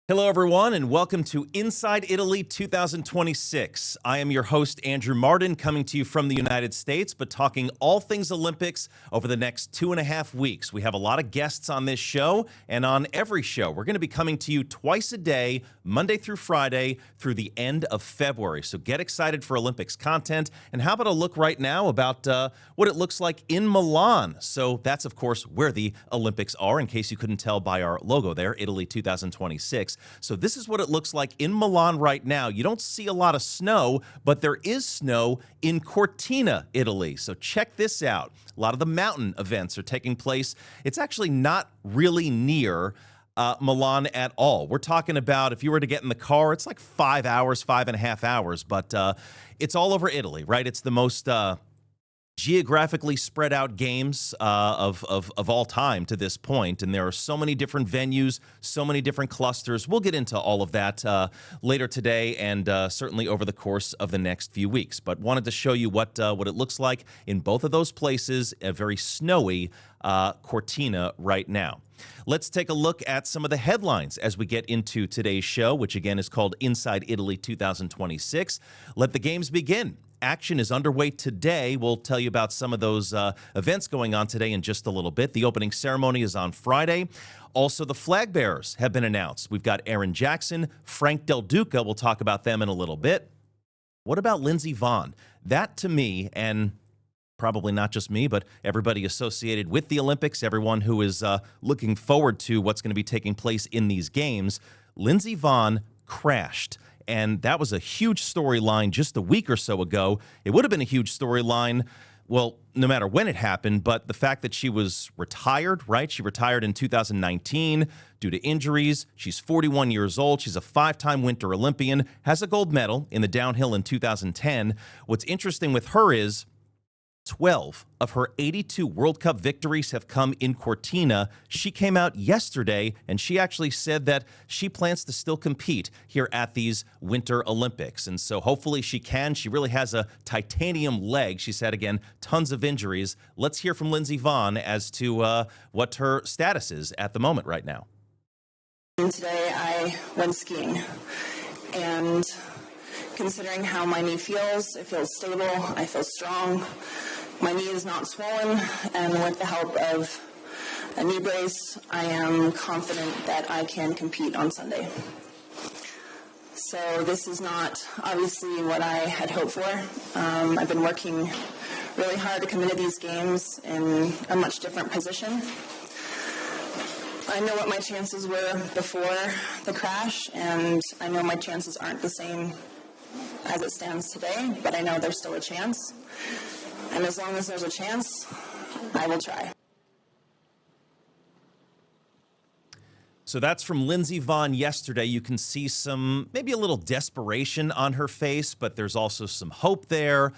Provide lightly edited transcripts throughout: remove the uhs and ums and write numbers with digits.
Hello, everyone, and welcome to Inside Italy 2026. I am your host, Andrew Martin, coming to you from the United States, but talking all things Olympics over the next 2.5 weeks. We have a lot of guests on this show, and on every show, we're going to be coming to you twice a day, Monday through Friday, through the end of February. So get excited for Olympics content, and how about a look right now about what it looks like in Milan? So that's, of course, where the Olympics are, in case you couldn't tell by our logo there, Italy 2026. So this is what it looks like in Milan right now. You don't see a lot of snow, but there is snow in Cortina, Italy. So check this out. A lot of the mountain events are taking place. It's actually not really near Milan at all. We're talking about, if you were to get in the car, it's like 5 hours, 5.5 hours, but it's all over Italy, right? It's the most geographically spread out games of all time to this point. And there are so many different venues, so many different clusters. We'll get into all of that later today and certainly over the course of the next few weeks. But wanted to show you what it looks like in both of those places, a very snowy Cortina right now. Let's take a look at some of the headlines as we get into today's show, which again is called Inside Italy 2026. Let the games begin. Action is underway today. We'll tell you about some of those events going on today in just a little bit. The opening ceremony is on Friday. Also, the flag bearers have been announced. We've got Aaron Jackson, Frank Del Duca. We'll talk about them in a little bit. What about Lindsey Vonn? That, to me, and probably not just me, but everybody associated with the Olympics, everyone who is looking forward to what's going to be taking place in these games, Lindsey Vonn crashed. And that was a huge storyline just a week or so ago. It would have been a huge storyline, well, no matter when it happened, but the fact that she was retired, right? She retired in 2019 due to injuries. She's 41 years old. She's a 5-time Winter Olympian, has a gold medal in the downhill in 2010. What's interesting with her is 12 of her 82 World Cup victories have come in Cortina. She came out yesterday, and she actually said that she plans to still compete here at these Winter Olympics. And so hopefully she can. She really has a titanium leg. She said, again, tons of injuries. Let's hear from Lindsey Vonn as to what her status is at the moment right now. Today I went skiing, and considering how my knee feels, it feels stable, I feel strong. My knee is not swollen, and with the help of a knee brace, I am confident that I can compete on Sunday. So this is not obviously what I had hoped for. I've been working really hard to come into these games in a much different position. I know what my chances were before the crash, and I know my chances aren't the same as it stands today, but I know there's still a chance. And as long as there's a chance, I will try. So that's from Lindsey Vonn yesterday. You can see maybe a little desperation on her face, but there's also some hope there.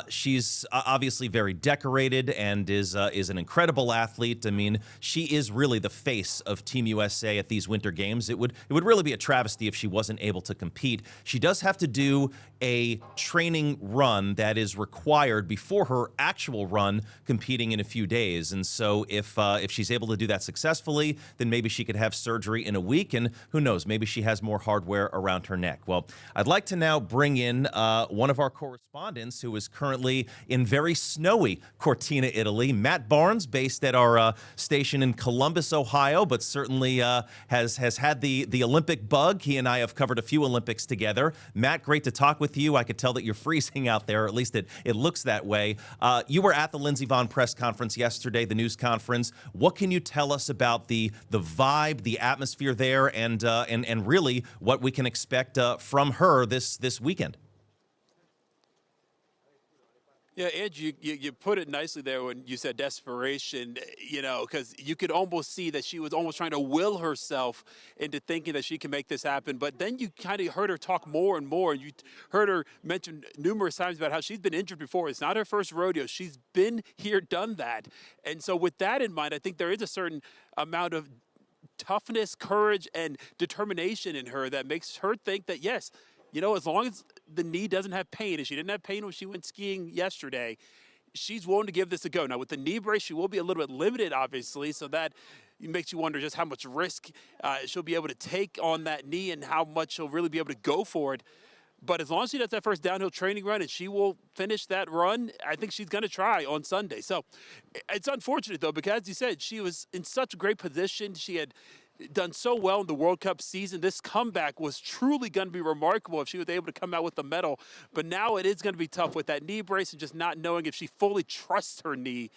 She's obviously very decorated and is an incredible athlete. I mean, she is really the face of Team USA at these Winter Games. It would really be a travesty if she wasn't able to compete. She does have to do a training run that is required before her actual run competing in a few days. And so if she's able to do that successfully, then maybe she could have surgery in a week, and who knows, maybe she has more hardware around her neck. Well, I'd like to now bring in one of our correspondents who is currently in very snowy Cortina, Italy, Matt Barnes, based at our station in Columbus, Ohio, but certainly has had the Olympic bug. He and I have covered a few Olympics together. Matt, great to talk with you. I could tell that you're freezing out there, or at least it looks that way. You were at the Lindsey Vonn press conference yesterday, the news conference. What can you tell us about the vibe, the atmosphere there, and really what we can expect from her this weekend? Yeah, Ed, you put it nicely there when you said desperation, because you could almost see that she was almost trying to will herself into thinking that she can make this happen. But then you kind of heard her talk more and more, and you heard her mention numerous times about how she's been injured before. It's not her first rodeo. She's been here, done that. And so with that in mind, I think there is a certain amount of toughness, courage, and determination in her that makes her think that, yes, as long as the knee doesn't have pain, and she didn't have pain when she went skiing yesterday, she's willing to give this a go. Now, with the knee brace, she will be a little bit limited, obviously, so that, it makes you wonder just how much risk she'll be able to take on that knee and how much she'll really be able to go for it. But as long as she does that first downhill training run and she will finish that run, I think she's going to try on Sunday. So it's unfortunate, though, because as you said, she was in such a great position. She had done so well in the World Cup season. This comeback was truly going to be remarkable if she was able to come out with the medal. But now it is going to be tough with that knee brace and just not knowing if she fully trusts her knee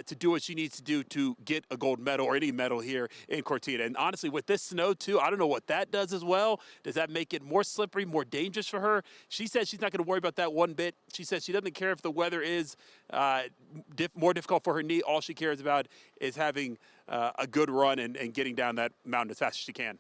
to do what she needs to do to get a gold medal or any medal here in Cortina. And honestly, with this snow too, I don't know what that does as well. Does that make it more slippery, more dangerous for her? She said she's not going to worry about that one bit. She says she doesn't care if the weather is more difficult for her knee. All she cares about is having a good run and getting down that mountain as fast as she can.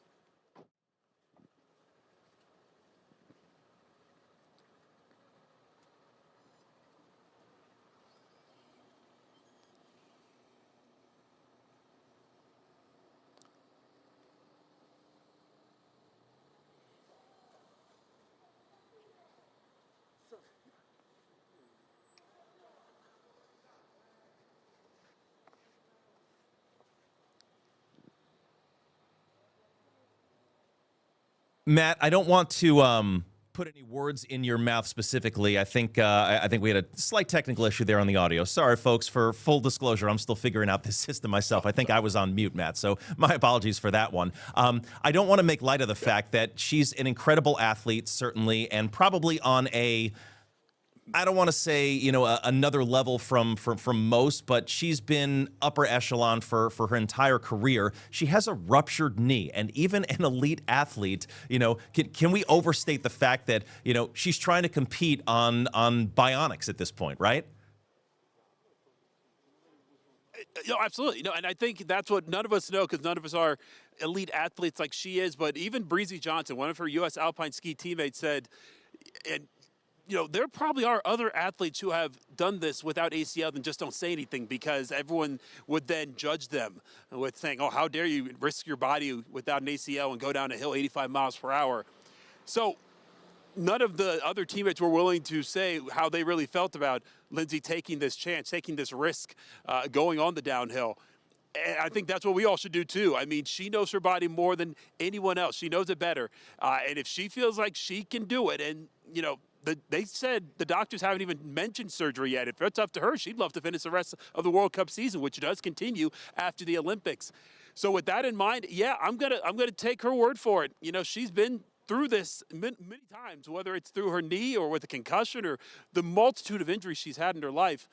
Matt, I don't want to put any words in your mouth specifically. I think we had a slight technical issue there on the audio. Sorry, folks. For full disclosure, I'm still figuring out this system myself. I think I was on mute, Matt. So my apologies for that one. I don't want to make light of the fact that she's an incredible athlete, certainly, and probably on I don't want to say, another level from most, but she's been upper echelon for her entire career. She has a ruptured knee, and even an elite athlete, can we overstate the fact that, she's trying to compete on bionics at this point, right? No, absolutely. No, and I think that's what none of us know because none of us are elite athletes like she is. But even Breezy Johnson, one of her U.S. alpine ski teammates, said, and there probably are other athletes who have done this without ACL and just don't say anything because everyone would then judge them with saying, oh, how dare you risk your body without an ACL and go down a hill 85 miles per hour. So none of the other teammates were willing to say how they really felt about Lindsey taking this chance, taking this risk, going on the downhill. And I think that's what we all should do, too. I mean, she knows her body more than anyone else. She knows it better. And if she feels like she can do it and, they said the doctors haven't even mentioned surgery yet. If it's up to her, she'd love to finish the rest of the World Cup season, which does continue after the Olympics. So with that in mind, yeah, I'm gonna take her word for it. She's been through this many times, whether it's through her knee or with a concussion or the multitude of injuries she's had in her life.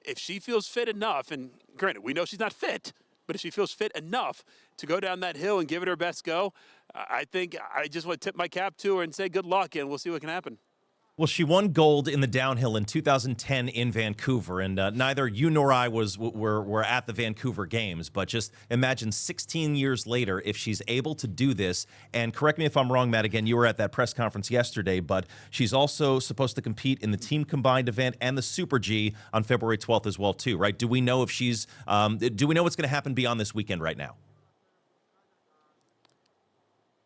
If she feels fit enough, and granted, we know she's not fit, but if she feels fit enough to go down that hill and give it her best go, I think I just want to tip my cap to her and say good luck, and we'll see what can happen. Well, she won gold in the downhill in 2010 in Vancouver, and neither you nor I were at the Vancouver Games. But just imagine 16 years later, if she's able to do this. And correct me if I'm wrong, Matt. Again, you were at that press conference yesterday, but she's also supposed to compete in the team combined event and the Super G on February 12th as well, too. Right? Do we know if she's? Do we know what's going to happen beyond this weekend right now?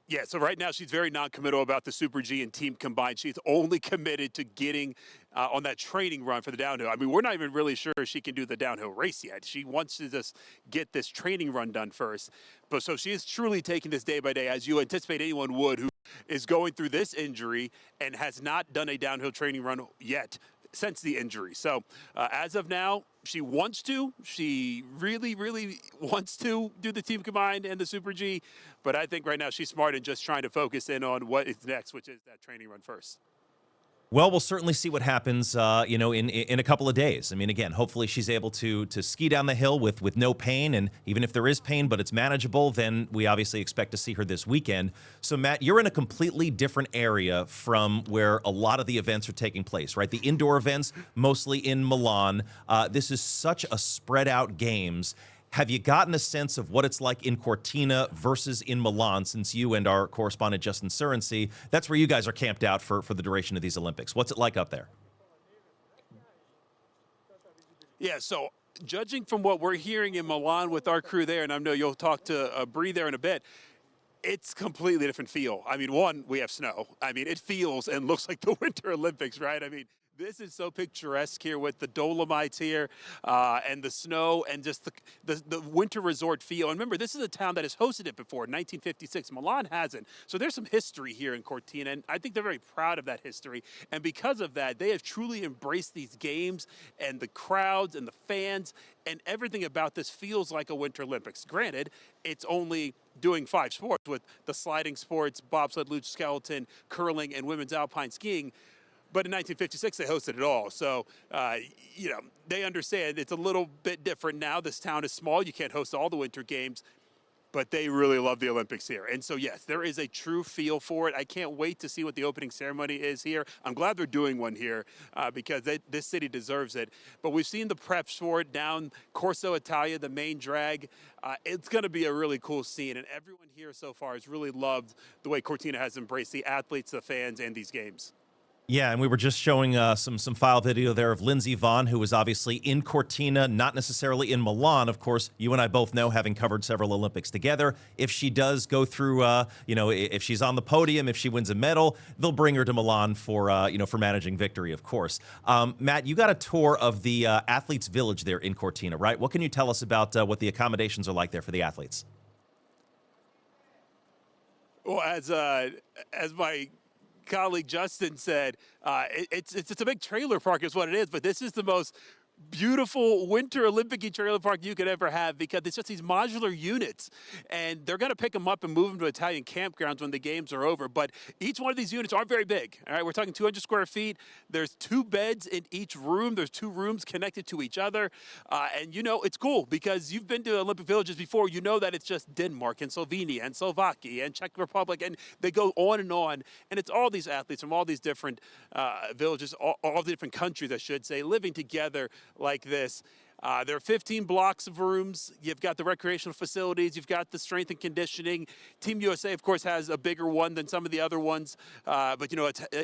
Yeah, so right now she's very non-committal about the Super G and team combined. She's only committed to getting on that training run for the downhill. I mean, we're not even really sure she can do the downhill race yet. She wants to just get this training run done first. But so she is truly taking this day by day, as you anticipate anyone would who is going through this injury and has not done a downhill training run yet since the injury. So as of now, she wants to. She really, really wants to do the team combined and the Super G. But I think right now she's smart in just trying to focus in on what is next, which is that training run first. Well, we'll certainly see what happens, in a couple of days. I mean, again, hopefully she's able to ski down the hill with no pain, and even if there is pain, but it's manageable, then we obviously expect to see her this weekend. So, Matt, you're in a completely different area from where a lot of the events are taking place, right? The indoor events, mostly in Milan. This is such a spread out games. Have you gotten a sense of what it's like in Cortina versus in Milan, since you and our correspondent Justin Surensey, that's where you guys are camped out for the duration of these Olympics? What's it like up there? Yeah, so judging from what we're hearing in Milan with our crew there, and I know you'll talk to Bree there in a bit, it's completely different feel. I mean, one, we have snow. I mean, it feels and looks like the Winter Olympics, right? I mean, This is so picturesque here with the Dolomites here and the snow and just the winter resort feel. And remember, this is a town that has hosted it before, 1956. Milan hasn't. So there's some history here in Cortina, and I think they're very proud of that history. And because of that, they have truly embraced these games and the crowds and the fans, and everything about this feels like a Winter Olympics. Granted, it's only doing 5 sports with the sliding sports, bobsled, luge, skeleton, curling, and women's alpine skiing. But in 1956, they hosted it all. So, they understand it's a little bit different now. This town is small. You can't host all the Winter Games, but they really love the Olympics here. And so, yes, there is a true feel for it. I can't wait to see what the opening ceremony is here. I'm glad they're doing one here because this city deserves it. But we've seen the preps for it down Corso Italia, the main drag. It's going to be a really cool scene. And everyone here so far has really loved the way Cortina has embraced the athletes, the fans, and these games. Yeah, and we were just showing some file video there of Lindsey Vonn, who was obviously in Cortina, not necessarily in Milan. Of course, you and I both know, having covered several Olympics together, if she does go through, if she's on the podium, if she wins a medal, they'll bring her to Milan for managing victory, of course. Matt, you got a tour of the athletes' village there in Cortina, right? What can you tell us about what the accommodations are like there for the athletes? Well, as my colleague Justin said, it's a big trailer park is what it is, but this is the most beautiful winter Olympic trailer park you could ever have because it's just these modular units, and they're going to pick them up and move them to Italian campgrounds when the games are over. But each one of these units aren't very big. All right, we're talking 200 square feet. There's 2 beds in each room. There's 2 rooms connected to each other, and it's cool because you've been to Olympic villages before. You know that it's just Denmark and Slovenia and Slovakia and Czech Republic, and they go on, and it's all these athletes from all these different villages, all the different countries, I should say, living together like this. There are 15 blocks of rooms. You've got the recreational facilities. You've got the strength and conditioning. Team USA, of course, has a bigger one than some of the other ones. But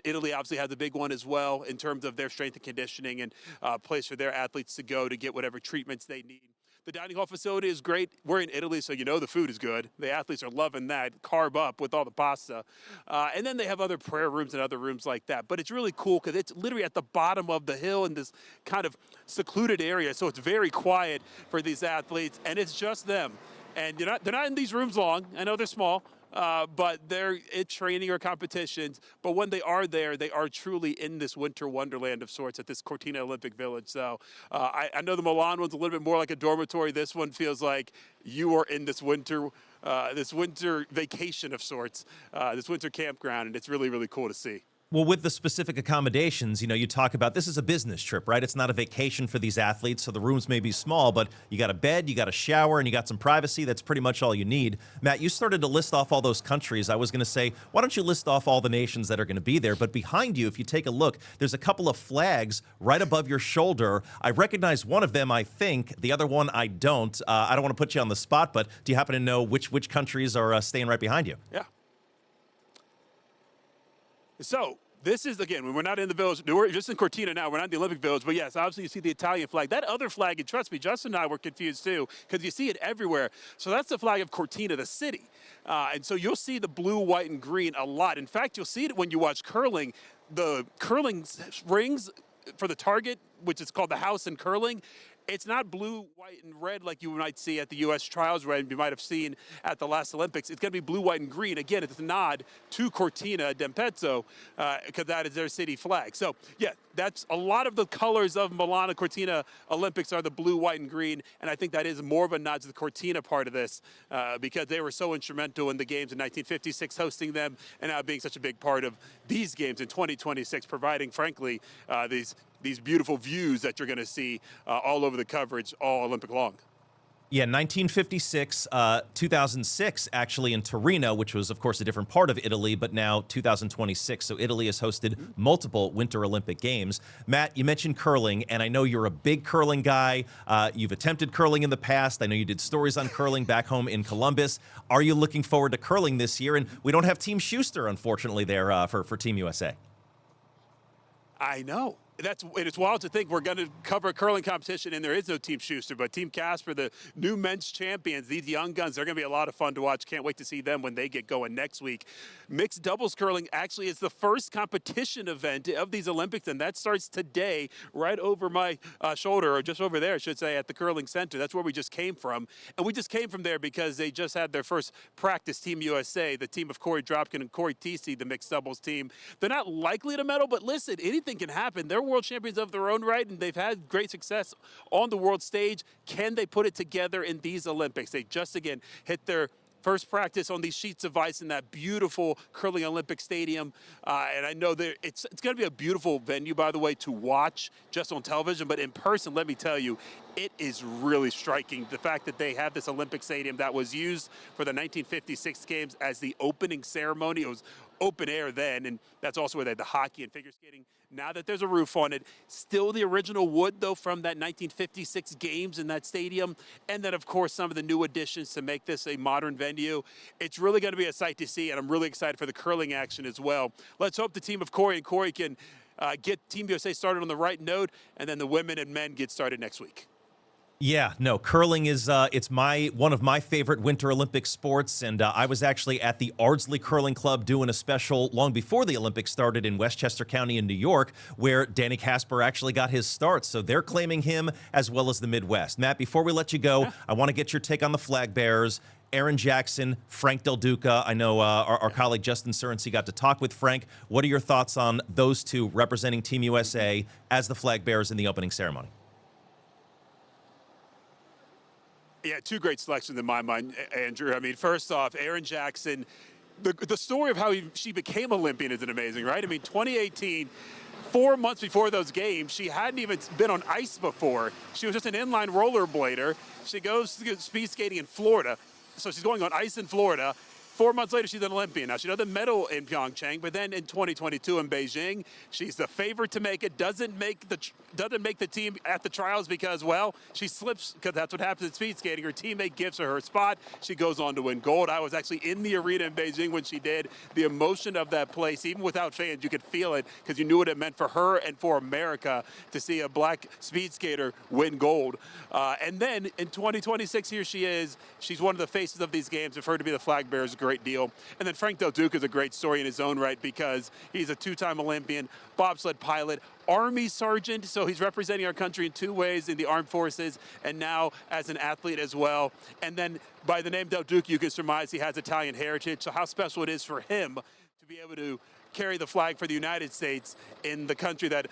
Italy obviously has a big one as well in terms of their strength and conditioning and place for their athletes to go to get whatever treatments they need. The dining hall facility is great. We're in Italy, so the food is good. The athletes are loving that. Carb up with all the pasta. And then they have other prayer rooms and other rooms like that. But it's really cool because it's literally at the bottom of the hill in this kind of secluded area. So it's very quiet for these athletes, and it's just them. And they're not in these rooms long. I know they're small. But they're at training or competitions. But when they are there, they are truly in this winter wonderland of sorts at this Cortina Olympic Village. So I know the Milan one's a little bit more like a dormitory. This one feels like you are in this winter vacation of sorts, this winter campground, and it's really, really cool to see. Well, with the specific accommodations, you talk about this is a business trip, right? It's not a vacation for these athletes, so the rooms may be small, but you got a bed, you got a shower, and you got some privacy. That's pretty much all you need. Matt, you started to list off all those countries. I was going to say, why don't you list off all the nations that are going to be there? But behind you, if you take a look, there's a couple of flags right above your shoulder. I recognize one of them, I think. The other one, I don't. I don't want to put you on the spot, but do you happen to know which countries are staying right behind you? Yeah. So this is, again, when we're not in the village, we're just in Cortina now, we're not in the Olympic Village, but yes, obviously you see the Italian flag. That other flag, and trust me, Justin and I were confused too, because you see it everywhere. So that's the flag of Cortina, the city. And so you'll see the blue, white, and green a lot. In fact, you'll see it when you watch curling. The curling rings for the target, which is called the house in curling, it's not blue, white, and red like you might see at the U.S. trials, where you might have seen at the last Olympics. It's going to be blue, white, and green. Again, it's a nod to Cortina d'Ampezzo because that is their city flag. So, yeah, that's a lot of the colors of Milan and Cortina Olympics are the blue, white, and green. And I think that is more of a nod to the Cortina part of this because they were so instrumental in the games in 1956, hosting them, and now being such a big part of these games in 2026, providing, frankly, these beautiful views that you're going to see all over the coverage all Olympic long. Yeah, 1956, 2006, actually in Torino, which was, of course, a different part of Italy, but now 2026. So Italy has hosted multiple Winter Olympic Games. Matt, you mentioned curling, and I know you're a big curling guy. You've attempted curling in the past. I know you did stories on curling back home in Columbus. Are you looking forward to curling this year? And we don't have Team Schuster, unfortunately, there for Team USA. I know. it's wild to think we're going to cover a curling competition and there is no Team Schuster, but Team Casper, the new men's champions, these young guns, they're going to be a lot of fun to watch. Can't wait to see them when they get going next week. Mixed doubles curling actually is the first competition event of these Olympics, and that starts today right over my shoulder, or just over there, I should say, at the curling center. That's where we just came from. And we just came from there because they just had their first practice. Team USA, the team of Corey Dropkin and Corey Tisi, the mixed doubles team. They're not likely to medal, but listen, anything can happen. They're world champions of their own right, and they've had great success on the world stage. Can they put it together in these Olympics? They just, again, hit their first practice on these sheets of ice in that beautiful curling Olympic stadium. And I know that it's going to be a beautiful venue, by the way, to watch just on television. But in person, let me tell you, it is really striking. The fact that they have this Olympic stadium that was used for the 1956 games as the opening ceremony. It was open air then, and that's also where they had the hockey and figure skating. Now that there's a roof on it, still the original wood, though, from that 1956 games in that stadium. And then, of course, some of the new additions to make this a modern venue. It's really going to be a sight to see, and I'm really excited for the curling action as well. Let's hope the team of Corey and Corey can get Team USA started on the right note, and then the women and men get started next week. Yeah, no, curling is it's one of my favorite Winter Olympic sports, and I was actually at the Ardsley Curling Club doing a special long before the Olympics started in Westchester County in New York, where Danny Casper actually got his start. So they're claiming him as well as the Midwest. Matt, before we let you go, I want to get your take on the flag bearers. Aaron Jackson, Frank Del Duca. I know our colleague Justin Surensey got to talk with Frank. What are your thoughts on those two representing Team USA as the flag bearers in the opening ceremony? Yeah, two great selections in my mind, Andrew. I mean, first off, Aaron Jackson, the story of how she became Olympian is amazing, right? I mean, 2018, 4 months before those games, she hadn't even been on ice before. She was just an inline rollerblader. She goes to speed skating in Florida. So she's going on ice in Florida. 4 months later, she's an Olympian. Now, she doesn't medal in Pyeongchang, but then in 2022 in Beijing, she's the favorite to make it. Doesn't make the team at the trials because, well, she slips, because that's what happens in speed skating. Her teammate gives her spot. She goes on to win gold. I was actually in the arena in Beijing when she did. The emotion of that place, even without fans, you could feel it because you knew what it meant for her and for America to see a black speed skater win gold. And then in 2026, here she is. She's one of the faces of these games. For her to be the flag bearer is a great deal. And then Frank Del Duca is a great story in his own right because he's a two-time Olympian, bobsled pilot, Army sergeant, so he's representing our country in two ways, in the armed forces and now as an athlete as well. And then by the name Del Duca, you can surmise he has Italian heritage, so how special it is for him to be able to carry the flag for the United States in the country that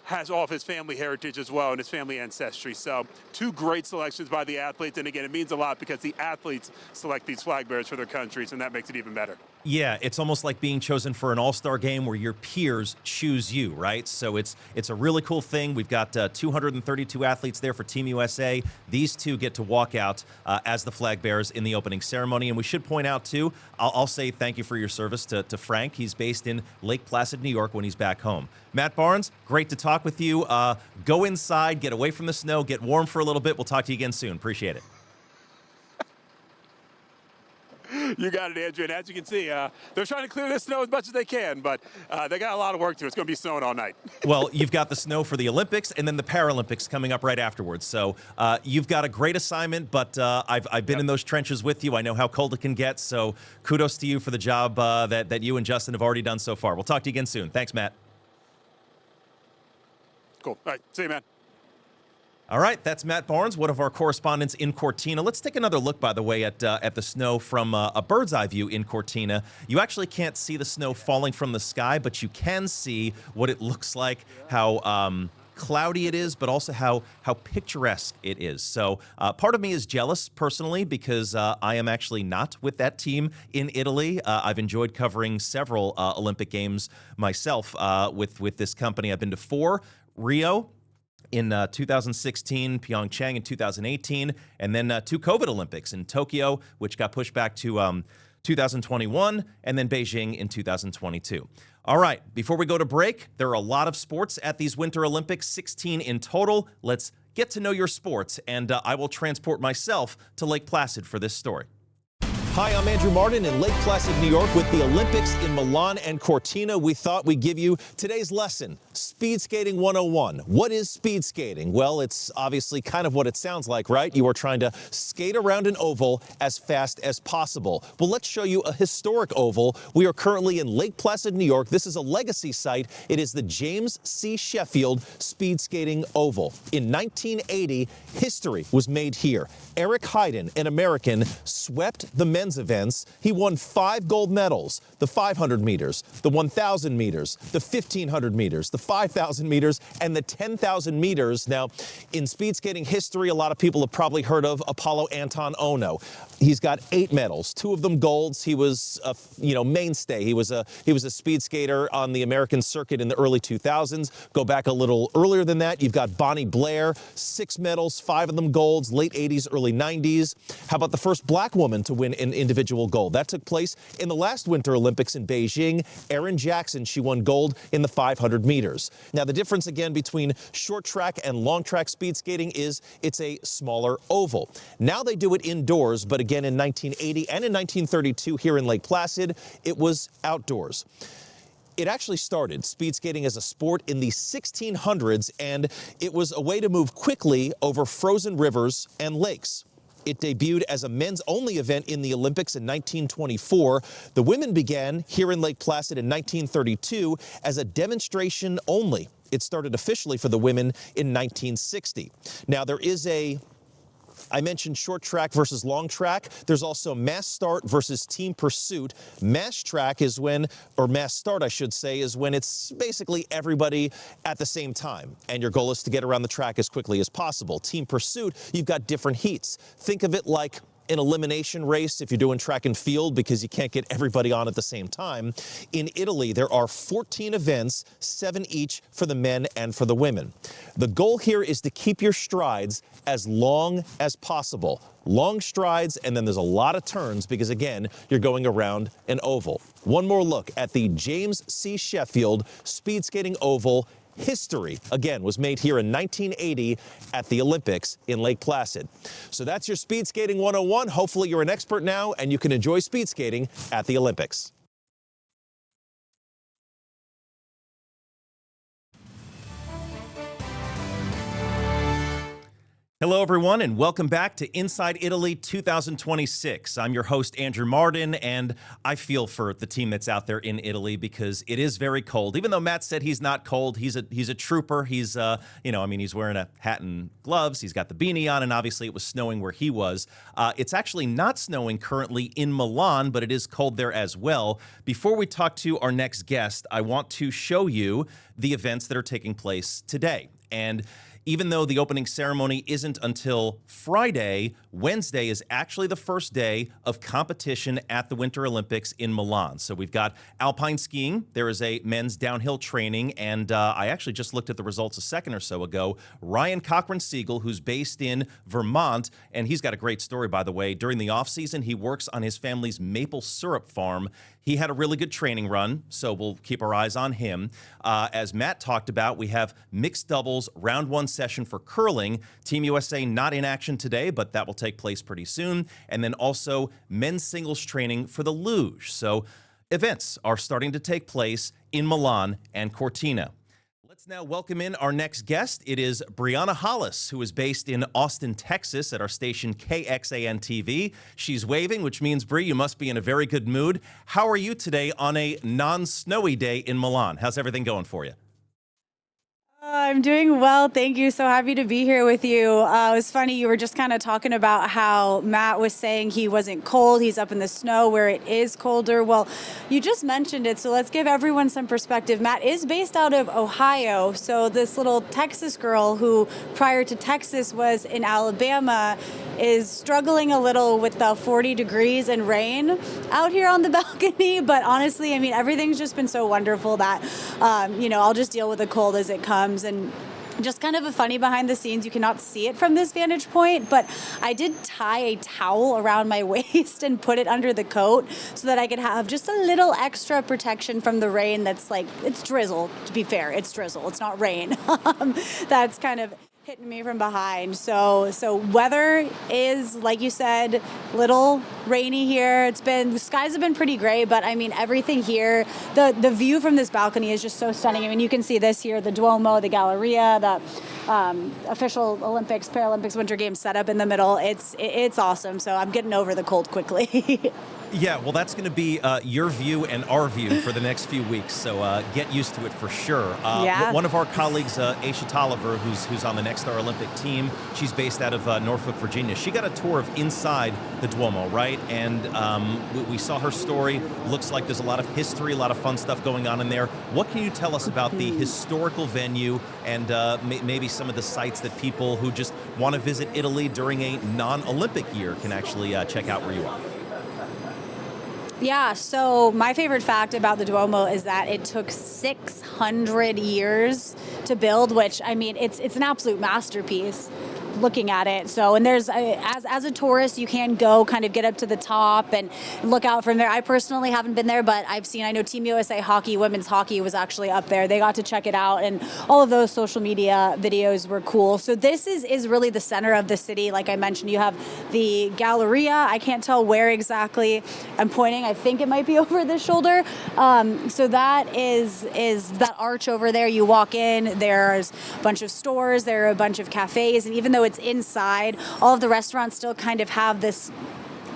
has all of his family heritage as well and his family ancestry. So two great selections by the athletes. And again, it means a lot because the athletes select these flag bearers for their countries, and that makes it even better. Yeah, it's almost like being chosen for an all-star game where your peers choose you, right? So it's a really cool thing. We've got 232 athletes there for Team USA. These two get to walk out as the flag bearers in the opening ceremony. And we should point out, too, I'll say thank you for your service to Frank. He's based in Lake Placid, New York when he's back home. Matt Barnes, great to talk with you. Go inside, get away from the snow, get warm for a little bit. We'll talk to you again soon. Appreciate it. You got it, Andrew. And as you can see, they're trying to clear this snow as much as they can, but they got a lot of work to do. It's going to be snowing all night. Well, you've got the snow for the Olympics and then the Paralympics coming up right afterwards. So you've got a great assignment, but I've been in those trenches with you. I know how cold it can get. So kudos to you for the job that you and Justin have already done so far. We'll talk to you again soon. Thanks, Matt. Cool. All right. See you, man. All right, that's Matt Barnes, one of our correspondents in Cortina. Let's take another look, by the way, at the snow from a bird's eye view in Cortina. You actually can't see the snow falling from the sky, but you can see what it looks like, how cloudy it is, but also how picturesque it is. So part of me is jealous personally because I am actually not with that team in Italy. I've enjoyed covering several Olympic Games myself with this company. I've been to 4, Rio in 2016, Pyeongchang in 2018, and then 2 COVID Olympics in Tokyo, which got pushed back to 2021, and then Beijing in 2022. All right, before we go to break, there are a lot of sports at these Winter Olympics, 16 in total. Let's get to know your sports, and I will transport myself to Lake Placid for this story. Hi, I'm Andrew Martin in Lake Placid, New York with the Olympics in Milan and Cortina. We thought we'd give you today's lesson, Speed Skating 101. What is speed skating? Well, it's obviously kind of what it sounds like, right? You are trying to skate around an oval as fast as possible. Well, let's show you a historic oval. We are currently in Lake Placid, New York. This is a legacy site. It is the James C. Sheffield Speed Skating Oval. In 1980, history was made here. Eric Heiden, an American, swept the men's events. He won 5 gold medals, the 500 meters, the 1,000 meters, the 1,500 meters, the 5,000 meters, and the 10,000 meters. Now, in speed skating history, a lot of people have probably heard of Apollo Anton Ono. He's got 8 medals, 2 of them golds. He was a mainstay. He was a speed skater on the American circuit in the early 2000s. Go back a little earlier than that. You've got Bonnie Blair, 6 medals, 5 of them golds, late 80s, early 90s. How about the first black woman to win an individual gold? That took place in the last Winter Olympics in Beijing. Erin Jackson, she won gold in the 500 meters. Now, the difference again between short track and long track speed skating is it's a smaller oval. Now they do it indoors, but again in 1980 and in 1932 here in Lake Placid, it was outdoors. It actually started speed skating as a sport in the 1600s, and it was a way to move quickly over frozen rivers and lakes. It debuted as a men's-only event in the Olympics in 1924. The women began here in Lake Placid in 1932 as a demonstration only. It started officially for the women in 1960. Now, I mentioned short track versus long track. There's also mass start versus team pursuit. Mass track is when, or mass start, I should say, is when it's basically everybody at the same time. And your goal is to get around the track as quickly as possible. Team pursuit, you've got different heats. Think of it like an elimination race if you're doing track and field because you can't get everybody on at the same time. In Italy, there are 14 events, 7 each for the men and for the women. The goal here is to keep your strides as long as possible. Long strides, and then there's a lot of turns because, again, you're going around an oval. One more look at the James C. Sheffield Speed Skating Oval. History, again, was made here in 1980 at the Olympics in Lake Placid. So that's your Speed Skating 101. Hopefully you're an expert now and you can enjoy speed skating at the Olympics. Hello, everyone, and welcome back to Inside Italy 2026. I'm your host, Andrew Martin, and I feel for the team that's out there in Italy because it is very cold. Even though Matt said he's not cold, he's a trooper. He's, he's wearing a hat and gloves. He's got the beanie on, and obviously it was snowing where he was. It's actually not snowing currently in Milan, but it is cold there as well. Before we talk to our next guest, I want to show you the events that are taking place today. And even though the opening ceremony isn't until Friday, Wednesday is actually the first day of competition at the Winter Olympics in Milan. So we've got alpine skiing. There is a men's downhill training, and I actually just looked at the results a second or so ago. Ryan Cochran-Siegel, who's based in Vermont, and he's got a great story, by the way. During the offseason, he works on his family's maple syrup farm. He had a really good training run, so we'll keep our eyes on him. As Matt talked about, we have mixed doubles round 1 session for curling. Team USA not in action today, but that will take place pretty soon. And then also men's singles training for the luge. So events are starting to take place in Milan and Cortina. Let's now welcome in our next guest. It is Brianna Hollis, who is based in Austin, Texas at our station KXAN-TV. She's waving, which means, Bri, you must be in a very good mood. How are you today on a non-snowy day in Milan? How's everything going for you? I'm doing well. Thank you. So happy to be here with you. It was funny. You were just kind of talking about how Matt was saying he wasn't cold. He's up in the snow where it is colder. Well, you just mentioned it. So let's give everyone some perspective. Matt is based out of Ohio. So this little Texas girl who prior to Texas was in Alabama is struggling a little with the 40 degrees and rain out here on the balcony. But honestly, I mean, everything's just been so wonderful that, I'll just deal with the cold as it comes. And just kind of a funny behind the scenes, you cannot see it from this vantage point, but I did tie a towel around my waist and put it under the coat so that I could have just a little extra protection from the rain. That's like, it's drizzle, to be fair. It's drizzle. It's not rain. That's kind of hitting me from behind. So weather is, like you said, little rainy here. The skies have been pretty gray, but I mean, everything here, the view from this balcony is just so stunning. I mean, you can see this here, the Duomo, the Galleria, the official Olympics, Paralympics, Winter Games setup in the middle. It's awesome. So I'm getting over the cold quickly. Yeah, well, that's going to be your view and our view for the next few weeks, so get used to it for sure. Yeah. One of our colleagues, Aisha Tolliver, who's on the Nexstar Olympic team, she's based out of Norfolk, Virginia. She got a tour of inside the Duomo, right? And we saw her story. Looks like there's a lot of history, a lot of fun stuff going on in there. What can you tell us about the historical venue and maybe some of the sites that people who just want to visit Italy during a non-Olympic year can actually check out where you are? Yeah, so my favorite fact about the Duomo is that it took 600 years to build, which, I mean, it's an absolute masterpiece looking at it. So, and there's, as a tourist, you can go kind of get up to the top and look out from there. I personally haven't been there, but I know Team USA Hockey, women's hockey was actually up there. They got to check it out, and all of those social media videos were cool. So this is really the center of the city. Like I mentioned, you have the Galleria. I can't tell where exactly I'm pointing. I think it might be over the shoulder. So that is that arch over there. You walk in, there's a bunch of stores, there are a bunch of cafes, and even though it's inside, all of the restaurants still kind of have this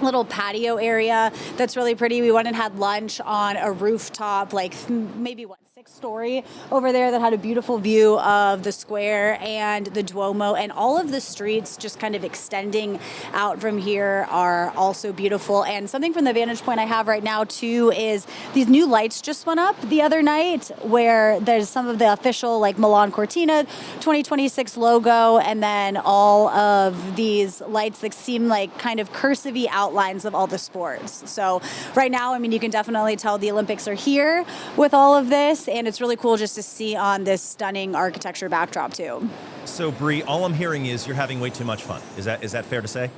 little patio area that's really pretty. We went and had lunch on a rooftop, like maybe 6-story over there, that had a beautiful view of the square and the Duomo, and all of the streets just kind of extending out from here are also beautiful. And something from the vantage point I have right now too is these new lights just went up the other night, where there's some of the official like Milan Cortina 2026 logo, and then all of these lights that seem like kind of cursive-y outlines of all the sports. So right now, I mean, you can definitely tell the Olympics are here with all of this, and it's really cool just to see on this stunning architecture backdrop too. So Bree, all I'm hearing is you're having way too much fun. Is that fair to say?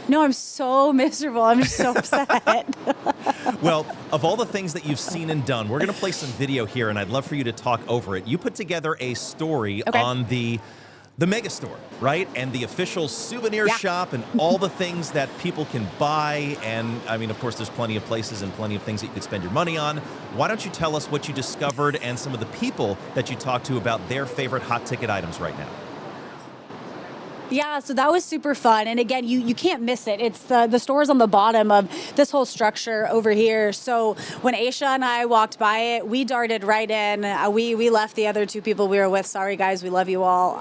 No, I'm so miserable. I'm just so upset. Well, of all the things that you've seen and done, we're going to play some video here, and I'd love for you to talk over it. You put together a story on the mega store, right? And the official souvenir shop and all the things that people can buy. And I mean, of course, there's plenty of places and plenty of things that you could spend your money on. Why don't you tell us what you discovered and some of the people that you talked to about their favorite hot ticket items right now? Yeah, so that was super fun. And again, you can't miss it. It's the store's on the bottom of this whole structure over here. So when Aisha and I walked by it, we darted right in. We left the other two people we were with. Sorry, guys, we love you all.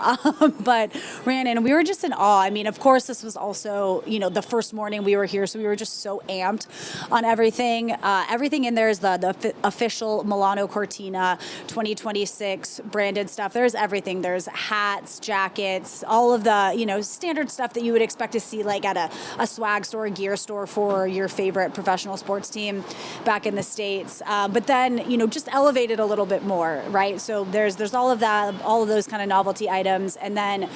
But ran in, and we were just in awe. I mean, of course, this was also, the first morning we were here, so we were just so amped on everything. Everything in there is the official Milano Cortina 2026 branded stuff. There's everything. There's hats, jackets, all of the standard stuff that you would expect to see like at a swag store, a gear store for your favorite professional sports team back in the States. But then, just elevated a little bit more, right? So there's all of that, all of those kind of novelty items. And then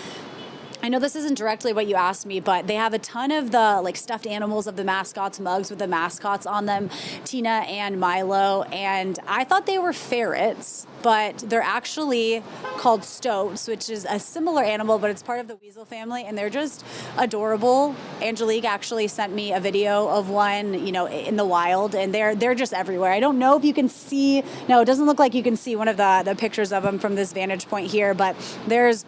I know this isn't directly what you asked me, but they have a ton of the like stuffed animals of the mascots, mugs with the mascots on them, Tina and Milo. And I thought they were ferrets, but they're actually called stoats, which is a similar animal, but it's part of the weasel family, and they're just adorable. Angelique actually sent me a video of one, in the wild, and they're just everywhere. I don't know if you can see, no, it doesn't look like you can see one of the pictures of them from this vantage point here, but there's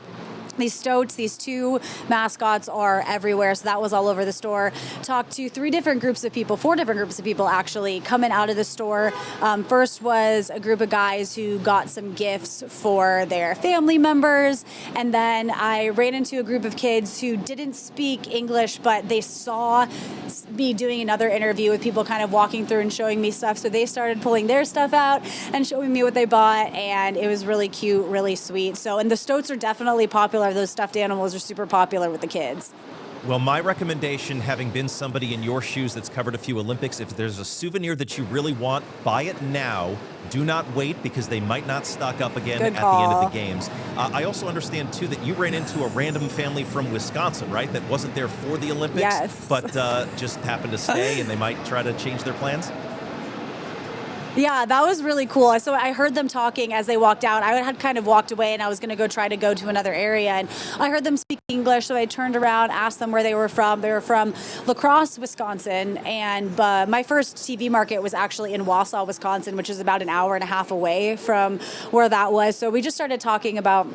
these stoats, these two mascots are everywhere. So that was all over the store. Talked to 4 different groups of people actually coming out of the store. First was a group of guys who got some gifts for their family members. And then I ran into a group of kids who didn't speak English, but they saw me doing another interview with people kind of walking through and showing me stuff. So they started pulling their stuff out and showing me what they bought. And it was really cute, really sweet. So, and the stoats are definitely popular. Those stuffed animals are super popular with the kids. Well, my recommendation, having been somebody in your shoes that's covered a few Olympics, if there's a souvenir that you really want, buy it now. Do not wait, because they might not stock up again at the end of the games. I also understand, too, that you ran into a random family from Wisconsin, right, that wasn't there for the Olympics, yes, but just happened to stay, and they might try to change their plans? Yeah, that was really cool. So I heard them talking as they walked out. I had kind of walked away and I was going to try to go to another area. And I heard them speak English. So I turned around, asked them where they were from. They were from La Crosse, Wisconsin. And my first TV market was actually in Wausau, Wisconsin, which is about an hour and a half away from where that was. So we just started talking about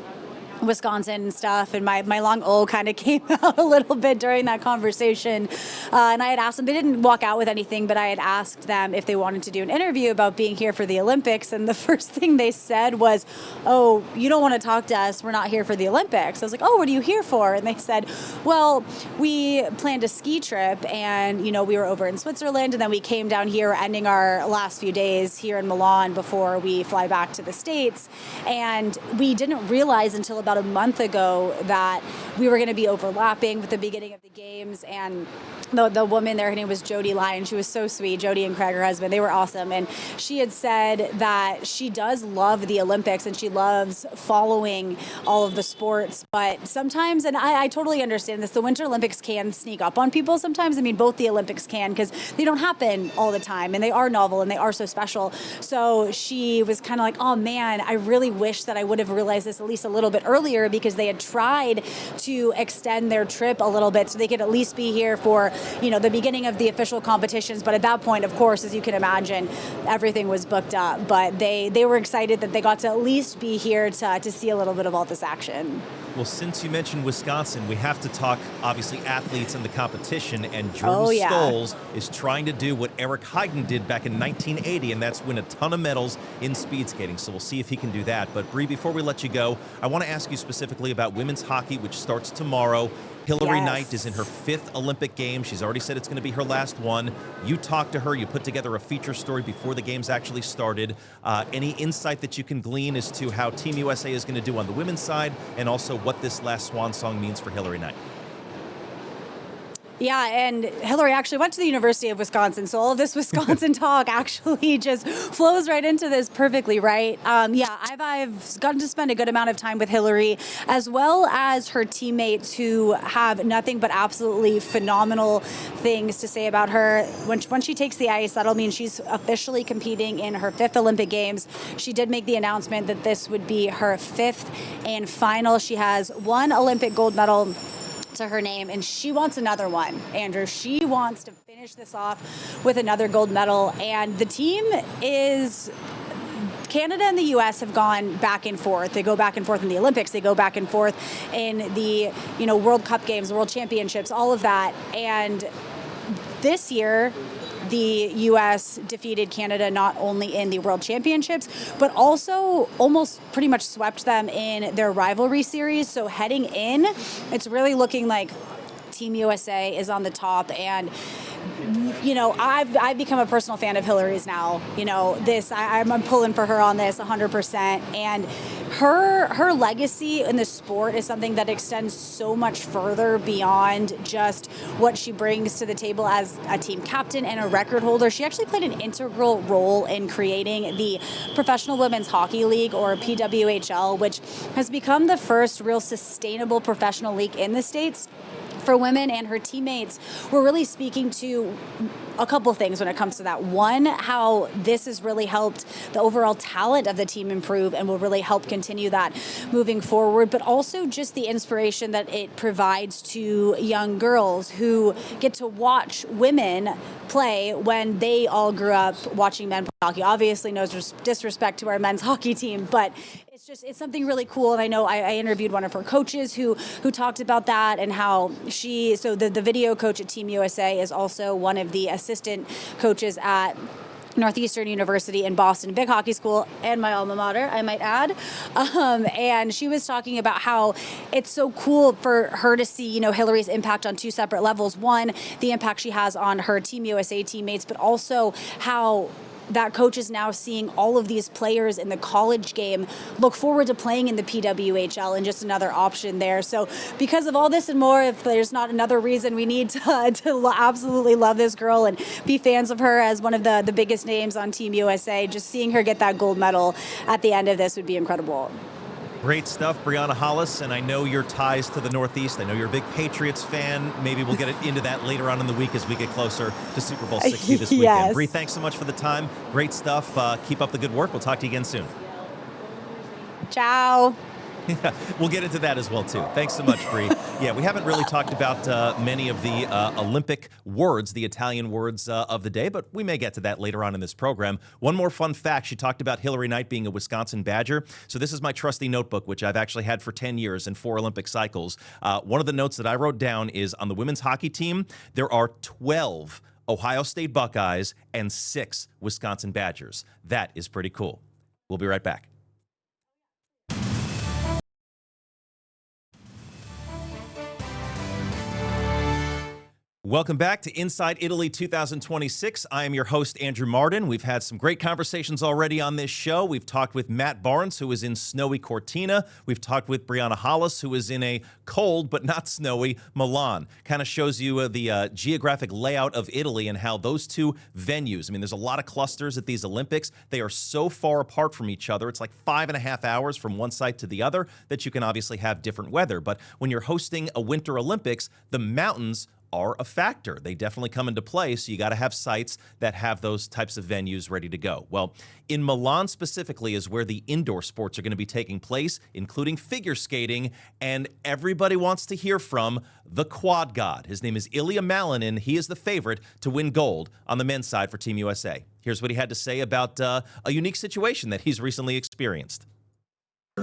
Wisconsin and stuff, and my long O kind of came out a little bit during that conversation. And I had asked them, they didn't walk out with anything, but I had asked them if they wanted to do an interview about being here for the Olympics. And the first thing they said was, "Oh, you don't want to talk to us. We're not here for the Olympics." I was like, "Oh, what are you here for?" And they said, "Well, we planned a ski trip, and we were over in Switzerland, and then we came down here, ending our last few days here in Milan before we fly back to the States. And we didn't realize until about a month ago that we were going to be overlapping with the beginning of the games." And the woman there, her name was Jody Lyon. She was so sweet. Jody and Craig, her husband, they were awesome. And she had said that she does love the Olympics and she loves following all of the sports. But sometimes, and I totally understand this, the Winter Olympics can sneak up on people sometimes. I mean, both the Olympics can, because they don't happen all the time and they are novel and they are so special. So she was kind of like, "Oh man, I really wish that I would have realized this at least a little bit earlier, because they had tried to extend their trip a little bit so they could at least be here for the beginning of the official competitions. But at that point, of course, as you can imagine, everything was booked up. But they were excited that they got to at least be here to see a little bit of all this action." Well, since you mentioned Wisconsin, we have to talk, obviously, athletes and the competition. And Jordan Scholes is trying to do what Eric Heiden did back in 1980, and that's win a ton of medals in speed skating. So we'll see if he can do that. But Bree, before we let you go, I want to ask you specifically about women's hockey, which starts tomorrow. Hillary Knight is in her 5th Olympic game. She's already said it's going to be her last one. You talked to her. You put together a feature story before the games actually started. Any insight that you can glean as to how Team USA is going to do on the women's side, and also what this last swan song means for Hillary Knight? Yeah, and Hillary actually went to the University of Wisconsin, so all of this Wisconsin talk actually just flows right into this perfectly, right? I've gotten to spend a good amount of time with Hillary, as well as her teammates, who have nothing but absolutely phenomenal things to say about her. When she takes the ice, that'll mean she's officially competing in her 5th Olympic Games. She did make the announcement that this would be her 5th and final. She has 1 Olympic gold medal to her name, and she wants another one, Andrew. She wants to finish this off with another gold medal. And the team is, Canada and the U.S. have gone back and forth. They go back and forth in the Olympics. They go back and forth in the World Cup games, World Championships, all of that. And this year, the U.S. defeated Canada not only in the World Championships, but also almost pretty much swept them in their rivalry series. So heading in, it's really looking like Team USA is on the top. And I've become a personal fan of Hillary's now. I'm pulling for her on this 100%. And her legacy in the sport is something that extends so much further beyond just what she brings to the table as a team captain and a record holder. She actually played an integral role in creating the Professional Women's Hockey League, or PWHL, which has become the first real sustainable professional league in the States for women. And her teammates were really speaking to a couple things when it comes to that. One, how this has really helped the overall talent of the team improve and will really help continue that moving forward, but also just the inspiration that it provides to young girls who get to watch women play when they all grew up watching men play hockey. Obviously, no disrespect to our men's hockey team, but it's something really cool. And I know I interviewed one of her coaches who talked about that, and how the video coach at Team USA is also one of the assistant coaches at Northeastern University in Boston, big hockey school, and my alma mater, I might add. And she was talking about how it's so cool for her to see, Hillary's impact on 2 separate levels. One, the impact she has on her Team USA teammates, but also how that coach is now seeing all of these players in the college game look forward to playing in the PWHL, and just another option there. So because of all this and more, if there's not another reason, we need to absolutely love this girl and be fans of her as one of the biggest names on Team USA. Just seeing her get that gold medal at the end of this would be incredible. Great stuff, Brianna Hollis, and I know your ties to the Northeast. I know you're a big Patriots fan. Maybe we'll get into that later on in the week as we get closer to Super Bowl 60 this weekend. Yes. Bree, thanks so much for the time. Great stuff. Keep up the good work. We'll talk to you again soon. Ciao. Yeah, we'll get into that as well, too. Thanks so much, Bree. Yeah, we haven't really talked about many of the Olympic words, the Italian words of the day, but we may get to that later on in this program. One more fun fact. She talked about Hillary Knight being a Wisconsin Badger. So this is my trusty notebook, which I've actually had for 10 years and 4 Olympic cycles. One of the notes that I wrote down is on the women's hockey team, there are 12 Ohio State Buckeyes and 6 Wisconsin Badgers. That is pretty cool. We'll be right back. Welcome back to Inside Italy 2026. I am your host, Andrew Martin. We've had some great conversations already on this show. We've talked with Matt Barnes, who is in snowy Cortina. We've talked with Brianna Hollis, who is in a cold but not snowy Milan. Kind of shows you the geographic layout of Italy and how those two venues, I mean, there's a lot of clusters at these Olympics. They are so far apart from each other. It's like 5.5 hours from one site to the other that you can obviously have different weather. But when you're hosting a Winter Olympics, the mountains are a factor. They definitely come into play, so you got to have sites that have those types of venues ready to go. Well, in Milan specifically is where the indoor sports are going to be taking place, including figure skating, and everybody wants to hear from the quad god. His name is Ilya Malinin. He is the favorite to win gold on the men's side for Team USA. Here's what he had to say about a unique situation that he's recently experienced.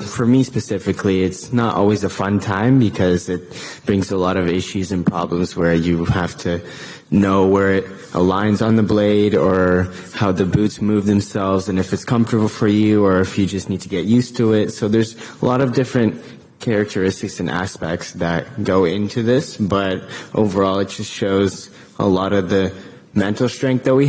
For me specifically, it's not always a fun time because it brings a lot of issues and problems where you have to know where it aligns on the blade or how the boots move themselves and if it's comfortable for you or if you just need to get used to it. So there's a lot of different characteristics and aspects that go into this, but overall it just shows a lot of the mental strength that we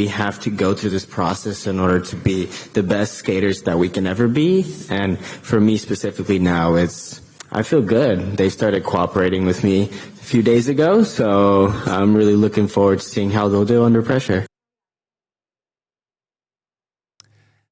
have to go through this process in order to be the best skaters that we can ever be. And for me specifically now, I feel good. They started cooperating with me a few days ago, so I'm really looking forward to seeing how they'll do under pressure.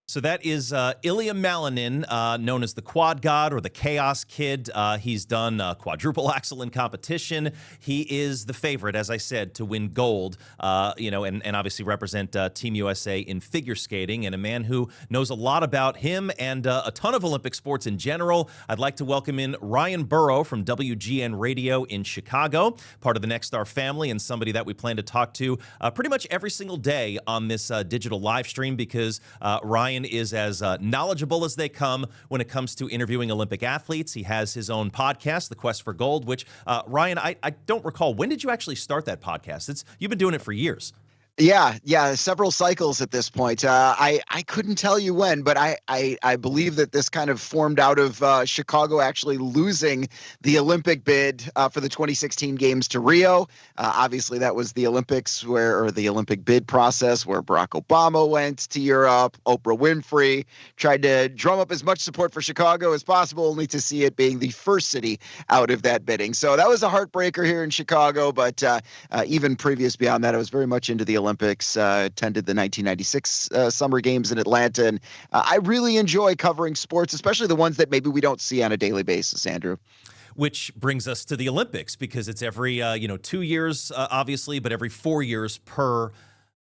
So that is Ilya Malinin, known as the Quad God or the Chaos Kid. He's done quadruple axel in competition. He is the favorite, as I said, to win gold, and obviously represent Team USA in figure skating, and a man who knows a lot about him and a ton of Olympic sports in general. I'd like to welcome in Ryan Burrow from WGN Radio in Chicago, part of the Nexstar family, and somebody that we plan to talk to pretty much every single day on this digital live stream because Ryan is as knowledgeable as they come when it comes to interviewing Olympic athletes. He has his own podcast, The Quest for Gold, which, Ryan, I don't recall. When did you actually start that podcast? You've been doing it for years. Yeah, several cycles at this point. I couldn't tell you when, but I believe that this kind of formed out of Chicago actually losing the Olympic bid for the 2016 games to Rio. Obviously, that was the Olympics or the Olympic bid process where Barack Obama went to Europe. Oprah Winfrey tried to drum up as much support for Chicago as possible, only to see it being the first city out of that bidding. So that was a heartbreaker here in Chicago, but even previous beyond that, I was very much into the Olympics, attended the 1996 Summer Games in Atlanta, and I really enjoy covering sports, especially the ones that maybe we don't see on a daily basis, Andrew. Which brings us to the Olympics, because it's every 2 years, obviously, but every 4 years per,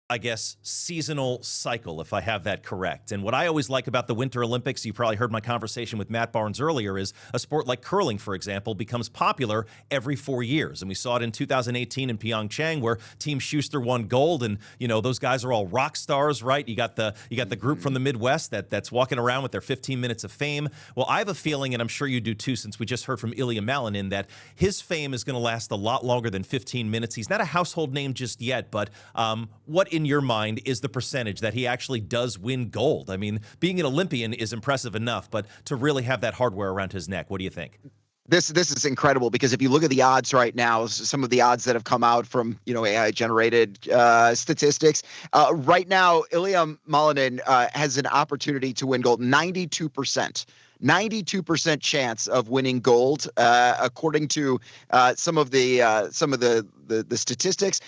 I guess, seasonal cycle, if I have that correct. And what I always like about the Winter Olympics, you probably heard my conversation with Matt Barnes earlier, is a sport like curling, for example, becomes popular every 4 years. And we saw it in 2018 in Pyeongchang, where Team Schuster won gold. And, those guys are all rock stars, right? You got the group from the Midwest that's walking around with their 15 minutes of fame. Well, I have a feeling, and I'm sure you do too, since we just heard from Ilya Malinin, that his fame is going to last a lot longer than 15 minutes. He's not a household name just yet, but what in your mind is the percentage that he actually does win gold? I mean, being an Olympian is impressive enough, but to really have that hardware around his neck, what do you think? This is incredible, because if you look at the odds right now, some of the odds that have come out from AI generated statistics right now, Ilya Malinin has an opportunity to win gold. 92%. 92% chance of winning gold, according to some of the statistics.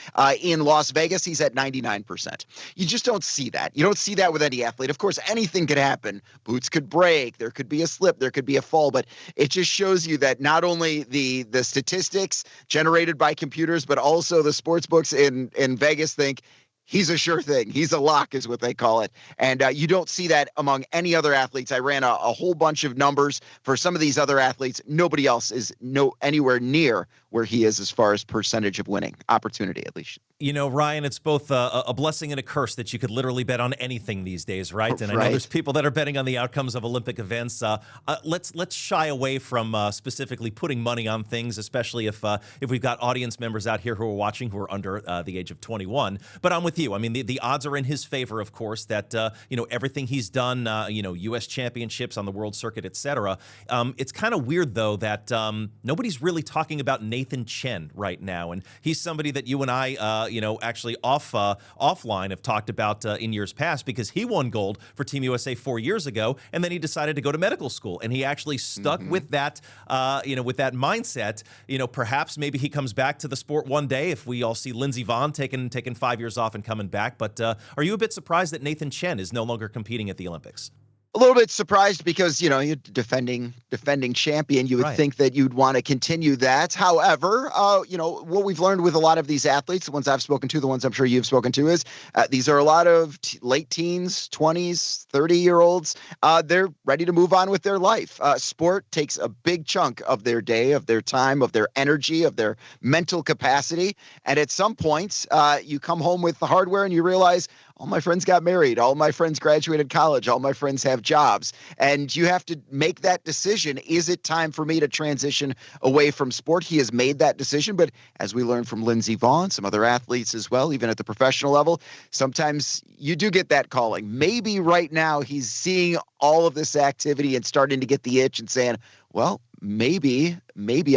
In Las Vegas, he's at 99%. You just don't see that. You don't see that with any athlete. Of course, anything could happen. Boots could break. There could be a slip. There could be a fall. But it just shows you that not only the statistics generated by computers, but also the sports books in Vegas think he's a sure thing. He's a lock is what they call it. And you don't see that among any other athletes. I ran a whole bunch of numbers for some of these other athletes. Nobody else is anywhere near where he is as far as percentage of winning opportunity, at least. You know, Ryan, it's both a blessing and a curse that you could literally bet on anything these days, right? And I know there's people that are betting on the outcomes of Olympic events. Let's shy away from specifically putting money on things, especially if we've got audience members out here who are watching who are under the age of 21. But I'm with you. I mean, the odds are in his favor, of course, that, everything he's done, U.S. championships on the world circuit, et cetera. It's kind of weird, though, that nobody's really talking about Nathan Chen right now. And he's somebody that you and I, actually offline have talked about in years past, because he won gold for Team USA 4 years ago, and then he decided to go to medical school, and he actually stuck with that, with that mindset. Perhaps maybe he comes back to the sport one day if we all see Lindsey Vonn taking 5 years off and coming back. But are you a bit surprised that Nathan Chen is no longer competing at the Olympics? A little bit surprised because, you're defending champion. You would think that you'd want to continue that. However, what we've learned with a lot of these athletes, the ones I've spoken to, the ones I'm sure you've spoken to, is these are a lot of late teens, 20s, 30-year-olds. They're ready to move on with their life. Sport takes a big chunk of their day, of their time, of their energy, of their mental capacity. And at some point, you come home with the hardware and you realize, all my friends got married. All my friends graduated college. All my friends have jobs. And you have to make that decision. Is it time for me to transition away from sport? He has made that decision. But as we learned from Lindsey Vonn, some other athletes as well, even at the professional level, sometimes you do get that calling. Maybe right now he's seeing all of this activity and starting to get the itch and saying, well, maybe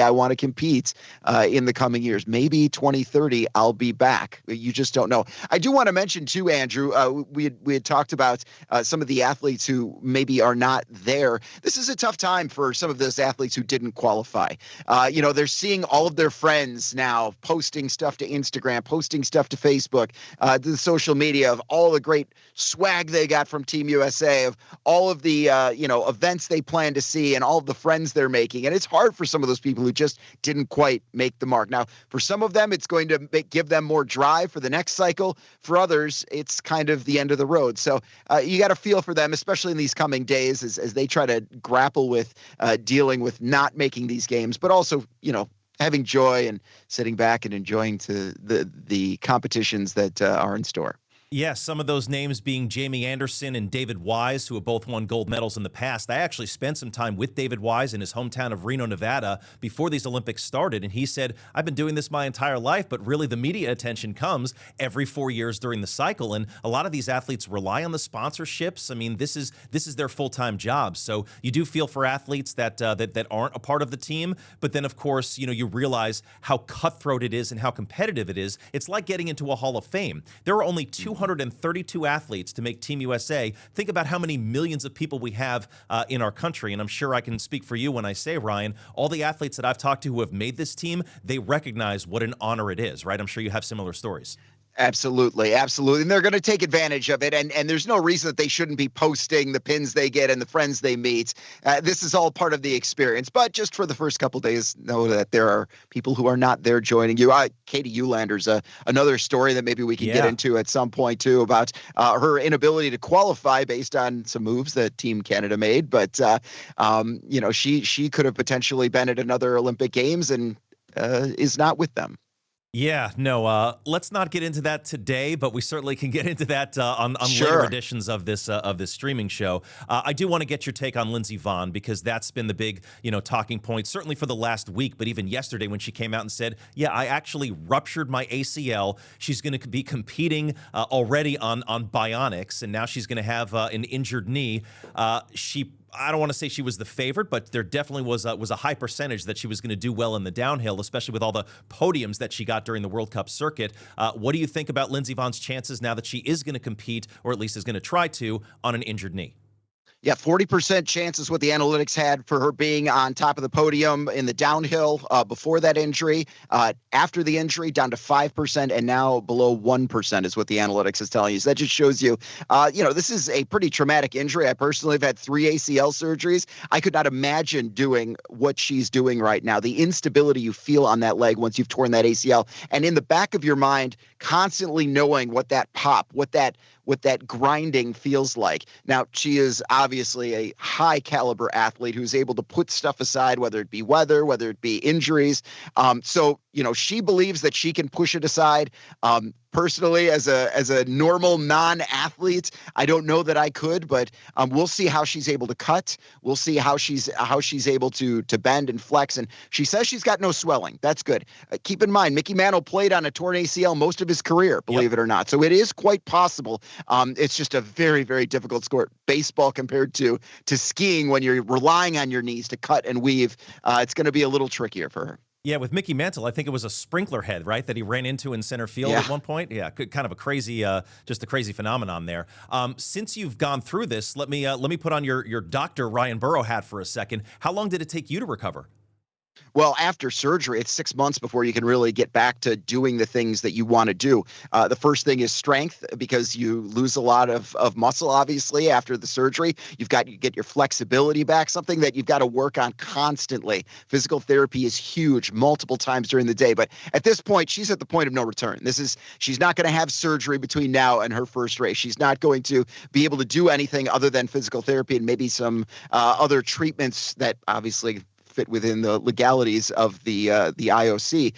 I want to compete in the coming years. Maybe 2030, I'll be back. You just don't know. I do want to mention too, Andrew, we had talked about some of the athletes who maybe are not there. This is a tough time for some of those athletes who didn't qualify. They're seeing all of their friends now posting stuff to Instagram, posting stuff to Facebook, the social media of all the great swag they got from Team USA, of all of the, events they plan to see and all of the friends they're making. And it's hard for some of those people who just didn't quite make the mark. Now, for some of them, it's going to give them more drive for the next cycle. For others, it's kind of the end of the road. So you got to feel for them, especially in these coming days as they try to grapple with dealing with not making these games, but also, having joy and sitting back and enjoying the competitions that are in store. Yes, some of those names being Jamie Anderson and David Wise, who have both won gold medals in the past. I actually spent some time with David Wise in his hometown of Reno, Nevada, before these Olympics started, and he said, I've been doing this my entire life, but really the media attention comes every 4 years during the cycle, and a lot of these athletes rely on the sponsorships. I mean, this is their full-time job, so you do feel for athletes that aren't a part of the team, but then, of course, you realize how cutthroat it is and how competitive it is. It's like getting into a Hall of Fame. There are only 232 athletes to make Team USA. Think about how many millions of people we have in our country, and I'm sure I can speak for you when I say, Ryan, all the athletes that I've talked to who have made this team, they recognize what an honor it is, right? I'm sure you have similar stories. Absolutely. Absolutely. And they're going to take advantage of it. And there's no reason that they shouldn't be posting the pins they get and the friends they meet. This is all part of the experience. But just for the first couple of days, know that there are people who are not there joining you. Katie Eulander's another story that maybe we can get into at some point, too, about her inability to qualify based on some moves that Team Canada made. But, she could have potentially been at another Olympic Games and is not with them. Yeah, no, let's not get into that today, but we certainly can get into that on Sure. later editions of this streaming show. I do want to get your take on Lindsey Vonn, because that's been the big, talking point, certainly for the last week, but even yesterday when she came out and said, yeah, I actually ruptured my ACL. She's going to be competing already on bionics, and now she's going to have an injured knee. I don't want to say she was the favorite, but there definitely was a high percentage that she was going to do well in the downhill, especially with all the podiums that she got during the World Cup circuit. What do you think about Lindsey Vonn's chances now that she is going to compete, or at least is going to try to, on an injured knee? Yeah, 40% chance is what the analytics had for her being on top of the podium in the downhill before that injury. After the injury, down to 5%, and now below 1% is what the analytics is telling you. So that just shows you, this is a pretty traumatic injury. I personally have had 3 ACL surgeries. I could not imagine doing what she's doing right now. The instability you feel on that leg once you've torn that ACL, and in the back of your mind, constantly knowing what that pop, what that grinding feels like. Now, she is obviously a high caliber athlete who's able to put stuff aside, whether it be weather, whether it be injuries. So she believes that she can push it aside. Personally, as a normal non-athlete, I don't know that I could, but we'll see how she's able to cut. We'll see how she's able to bend and flex. And she says she's got no swelling. That's good. Keep in mind, Mickey Mantle played on a torn ACL most of his career, believe it or not. So it is quite possible. It's just a very, very difficult sport. Baseball compared to skiing, when you're relying on your knees to cut and weave, it's going to be a little trickier for her. Yeah, with Mickey Mantle, I think it was a sprinkler head, right, that he ran into in center field at one point. Yeah, kind of a crazy, just a crazy phenomenon there. Since you've gone through this, let me put on your Dr. Ryan Burrow hat for a second. How long did it take you to recover? Well, after surgery, it's 6 months before you can really get back to doing the things that you want to do. The first thing is strength, because you lose a lot of muscle, obviously, after the surgery. You get your flexibility back, something that you've got to work on constantly. Physical therapy is huge multiple times during the day. But at this point, she's at the point of no return. She's not going to have surgery between now and her first race. She's not going to be able to do anything other than physical therapy and maybe some other treatments that obviously fit within the legalities of the IOC.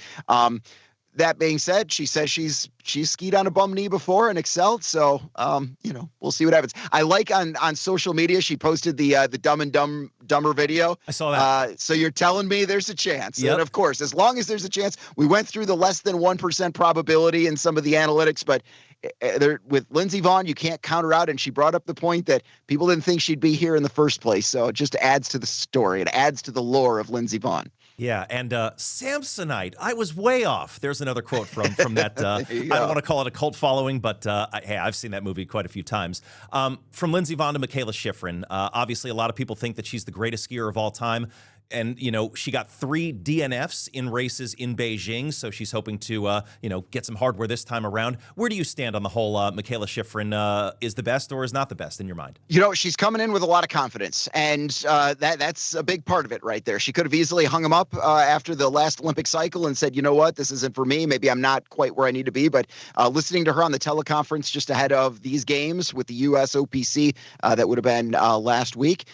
That being said, she says she's skied on a bum knee before and excelled. So, we'll see what happens. I like on social media, she posted the Dumb and Dumber video. I saw that. So you're telling me there's a chance. Yep. And of course, as long as there's a chance, we went through the less than 1% probability in some of the analytics, but with Lindsey Vonn, you can't count her out. And she brought up the point that people didn't think she'd be here in the first place. So it just adds to the story. It adds to the lore of Lindsey Vonn. Yeah, and Samsonite, I was way off. There's another quote from that. I don't want to call it a cult following, but hey, I've seen that movie quite a few times. From Lindsey Vonn to Michaela Schifrin, obviously a lot of people think that she's the greatest skier of all time. And, she got 3 DNFs in races in Beijing, so she's hoping to, get some hardware this time around. Where do you stand on the whole Michaela Schifrin is the best or is not the best in your mind? She's coming in with a lot of confidence, and that's a big part of it right there. She could have easily hung him up after the last Olympic cycle and said, you know what, this isn't for me. Maybe I'm not quite where I need to be. But listening to her on the teleconference just ahead of these games with the U.S. OPC, that would have been last week,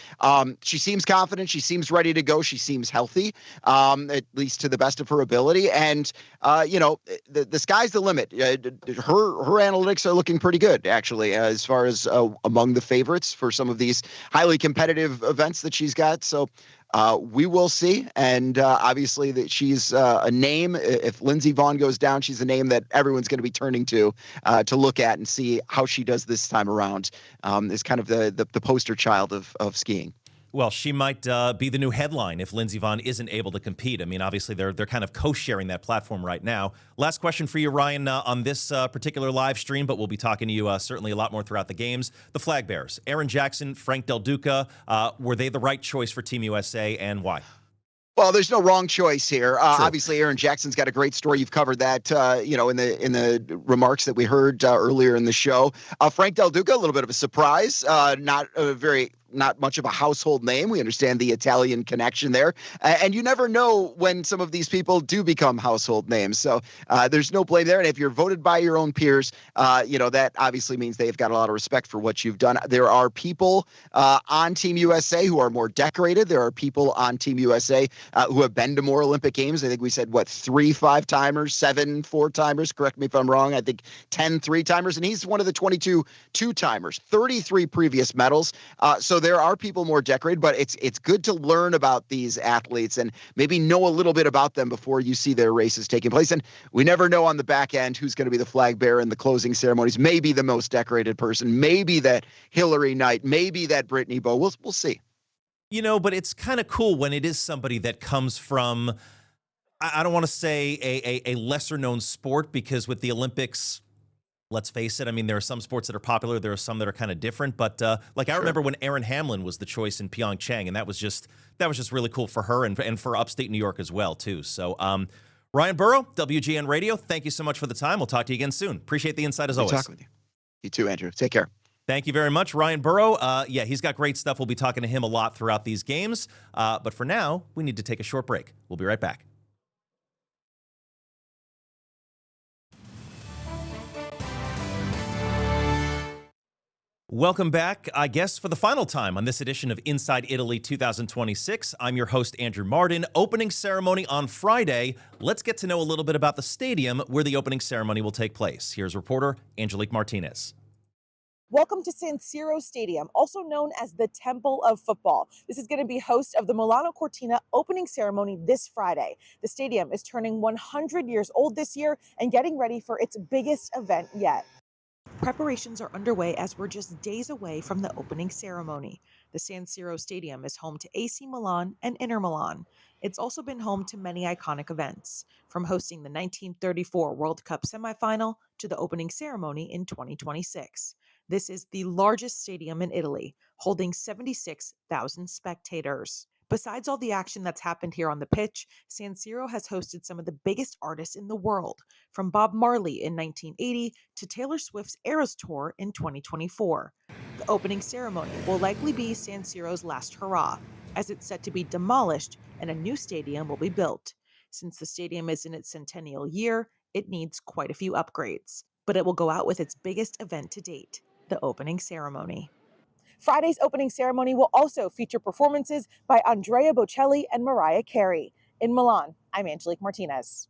she seems confident. She seems ready to go. She seems healthy, at least to the best of her ability. And, the sky's the limit. Her analytics are looking pretty good, actually, as far as among the favorites for some of these highly competitive events that she's got. So we will see. And obviously that she's a name. If Lindsey Vonn goes down, she's a name that everyone's going to be turning to look at and see how she does this time around. Is kind of the poster child of skiing. Well, she might be the new headline if Lindsey Vonn isn't able to compete. I mean, obviously, they're kind of co-sharing that platform right now. Last question for you, Ryan, on this particular live stream, but we'll be talking to you certainly a lot more throughout the games. The flag bearers, Aaron Jackson, Frank Del Duca, were they the right choice for Team USA, and why? Well, there's no wrong choice here. Obviously, Aaron Jackson's got a great story. You've covered that, in the remarks that we heard earlier in the show. Frank Del Duca, a little bit of a surprise. Not much of a household name. We understand the Italian connection there. And you never know when some of these people do become household names. So there's no blame there. And if you're voted by your own peers, that obviously means they've got a lot of respect for what you've done. There are people on Team USA who are more decorated. There are people on Team USA who have been to more Olympic Games. I think we said, 3 5-timers, 7 4-timers. Correct me if I'm wrong. I think 10 3-timers. And he's one of the 22 2-timers, 33 previous medals. So there are people more decorated, but it's good to learn about these athletes and maybe know a little bit about them before you see their races taking place. And we never know on the back end who's going to be the flag bearer in the closing ceremonies. Maybe the most decorated person, maybe that Hillary Knight, maybe that Brittany Bowe. We'll see. But it's kind of cool when it is somebody that comes from, I don't want to say a lesser known sport, because with the Olympics, Let's face it. I mean, there are some sports that are popular. There are some that are kind of different. But like I remember when Erin Hamlin was the choice in Pyeongchang, and that was just really cool for her and for upstate New York as well, too. So Ryan Burrow, WGN Radio, thank you so much for the time. We'll talk to you again soon. Appreciate the insight as always. Talk with you. You too, Andrew. Take care. Thank you very much, Ryan Burrow. Yeah, he's got great stuff. We'll be talking to him a lot throughout these games. But for now, we need to take a short break. We'll be right back. Welcome back, I guess, for the final time on this edition of Inside Italy 2026. I'm your host, Andrew Martin. Opening ceremony on Friday. Let's get to know a little bit about the stadium where the opening ceremony will take place. Here's reporter Angelique Martinez. Welcome to San Siro Stadium, also known as the Temple of Football. This is going to be host of the Milano Cortina opening ceremony this Friday. The stadium is turning 100 years old this year and getting ready for its biggest event yet. Preparations are underway as we're just days away from the opening ceremony. The San Siro Stadium is home to AC Milan and Inter Milan. It's also been home to many iconic events, from hosting the 1934 World Cup semifinal to the opening ceremony in 2026. This is the largest stadium in Italy, holding 76,000 spectators. Besides all the action that's happened here on the pitch, San Siro has hosted some of the biggest artists in the world, from Bob Marley in 1980 to Taylor Swift's Eras Tour in 2024. The opening ceremony will likely be San Siro's last hurrah, as it's set to be demolished and a new stadium will be built. Since the stadium is in its centennial year, it needs quite a few upgrades, but it will go out with its biggest event to date, the opening ceremony. Friday's opening ceremony will also feature performances by Andrea Bocelli and Mariah Carey. In Milan, I'm Angelique Martinez.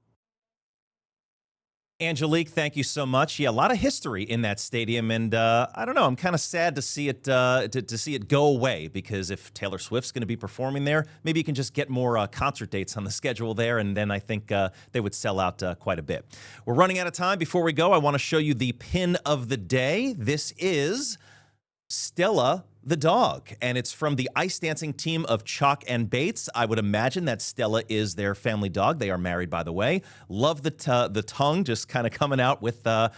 Angelique, thank you so much. Yeah, a lot of history in that stadium, and I don't know. I'm kind of sad to see it to see it go away, because if Taylor Swift's going to be performing there, maybe you can just get more concert dates on the schedule there, and then I think they would sell out quite a bit. We're running out of time. Before we go, I want to show you the pin of the day. This is Stella the dog, and it's from the ice dancing team of Chalk and Bates. I would imagine that Stella is their family dog. They are married, by the way. Love the tongue just kind of coming out with, are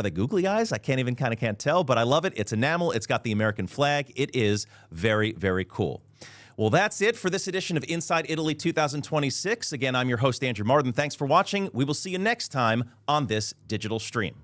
they googly eyes? I can't tell, but I love it. It's enamel. It's got the American flag. It is very, very cool. Well, that's it for this edition of Inside Italy 2026. Again, I'm your host, Andrew Martin. Thanks for watching. We will see you next time on this digital stream.